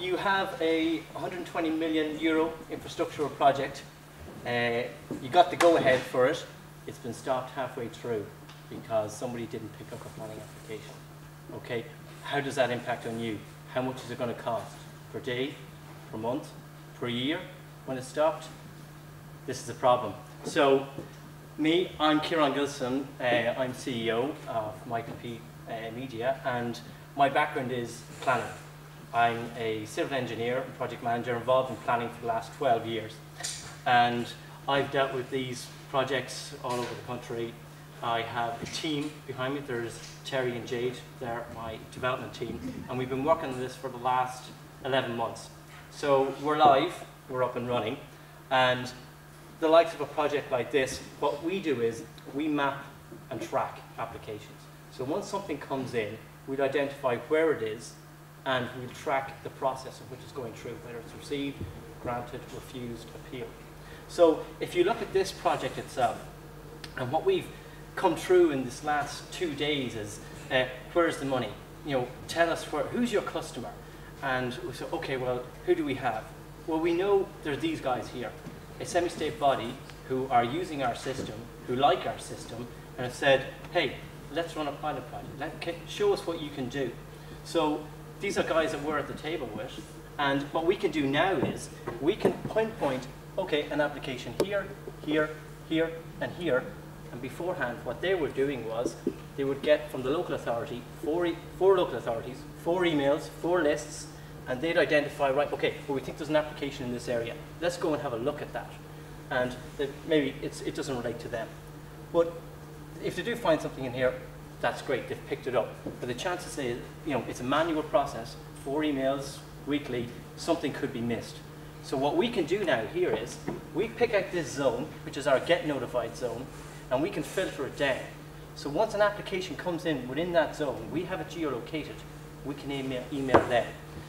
you have a 120 million euro infrastructural project. You got the go-ahead for it. It's been stopped halfway through because somebody didn't pick up a planning application. Okay, how does that impact on you? How much is it going to cost per day, per month, per year when it's stopped? This is a problem. So, I'm Kieran Gilson. I'm CEO of Mypp Media, and my background is planning. I'm a civil engineer and project manager involved in planning for the last 12 years. And I've dealt with these projects all over the country. I have a team behind me. There's Terry and Jade, they're my development team. And we've been working on this for the last 11 months. So we're live, we're up and running. And the likes of a project like this, what we do is we map and track applications. So once something comes in, we'd identify where it is, and we'll track the process of which it's going through, whether it's received, granted, refused, appealed. So if you look at this project itself, and what we've come through in this last 2 days is, where's the money? You know, tell us who's your customer? And we say, okay, well, who do we have? Well, we know there's these guys here, a semi-state body who are using our system, who like our system, and have said, hey, let's run a pilot project. Show us what you can do. So these are guys that we're at the table with, and what we can do now is we can pinpoint, okay, an application here, here, here, and here. And beforehand, what they were doing was they would get from the local authority, four local authorities, 4 emails, 4 lists, and they'd identify, right, okay, well, we think there's an application in this area. Let's go and have a look at that. And maybe it doesn't relate to them. But if they do find something in here, that's great, they've picked it up. But the chances is, you know, it's a manual process, 4 emails weekly, something could be missed. So what we can do now here is, we pick out this zone, which is our get notified zone, and we can filter it down. So once an application comes in within that zone, we have it geolocated, we can email them.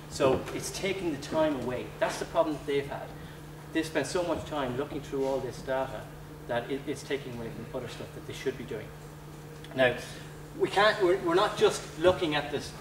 So it's taking the time away. That's the problem that they've had. They've spent so much time looking through all this data that it's taking away from other stuff that they should be doing. Now, we're not just looking at this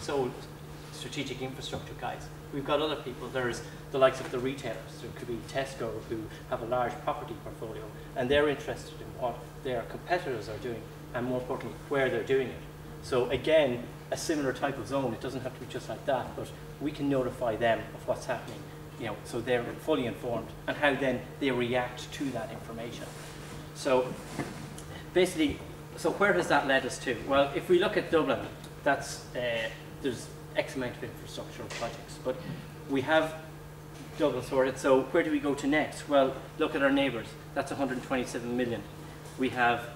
strategic infrastructure guys. We've got other people. There's the likes of the retailers. There could be Tesco, who have a large property portfolio, and they're interested in what their competitors are doing, and more importantly, where they're doing it. So again, a similar type of zone. It doesn't have to be just like that, but we can notify them of what's happening, you know, so they're fully informed, and how then they react to that information. So basically, so where has that led us to? Well, if we look at Dublin, that's there's X amount of infrastructural projects, but we have Dublin sorted. So where do we go to next? Well, look at our neighbours. That's 127 million. We have.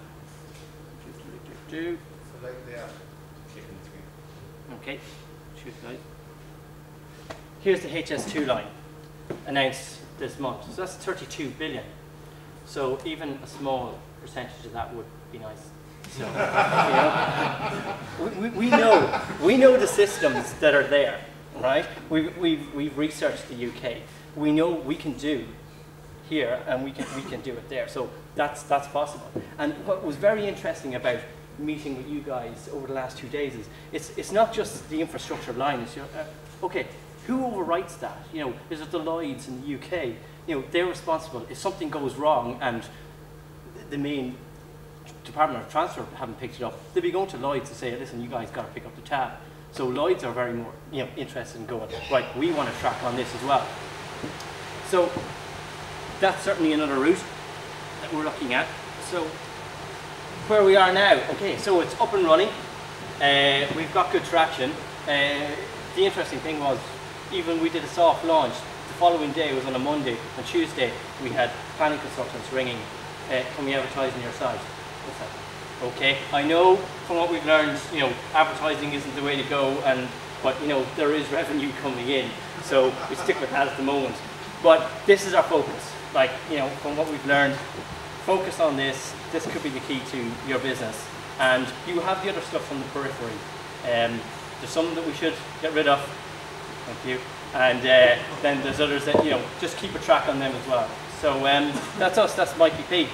So like they are kicking the Okay, shoot guys. Here's the HS2 line, announced this month. So that's 32 billion. So even a small percentage of that would be nice. So, you know, we know the systems that are there, right? We've researched the UK. We know we can do here, and we can do it there. So that's possible. And what was very interesting about meeting with you guys over the last 2 days is it's not just the infrastructure line. It's okay, who overwrites that? You know, is it the Lloyds in the UK? You know, they're responsible. If something goes wrong and the main Department of Transport haven't picked it up, they'll be going to Lloyds to say, listen, you guys got to pick up the tab. So Lloyds are very more, you know, interested in going, right, we want to track on this as well. So that's certainly another route that we're looking at. So where we are now, okay, so it's up and running. We've got good traction. The interesting thing was, even we did a soft launch, the following day was on a Monday. On Tuesday, we had planning consultants ringing, can we advertise on your site? What's that? Okay, I know from what we've learned, you know, advertising isn't the way to go, but you know, there is revenue coming in, so we stick with that at the moment. But this is our focus. Like, you know, from what we've learned, focus on this. This could be the key to your business. And you have the other stuff on the periphery. There's some that we should get rid of. Thank you. And then there's others that, you know, just keep a track on them as well. So that's us. That's Mypp.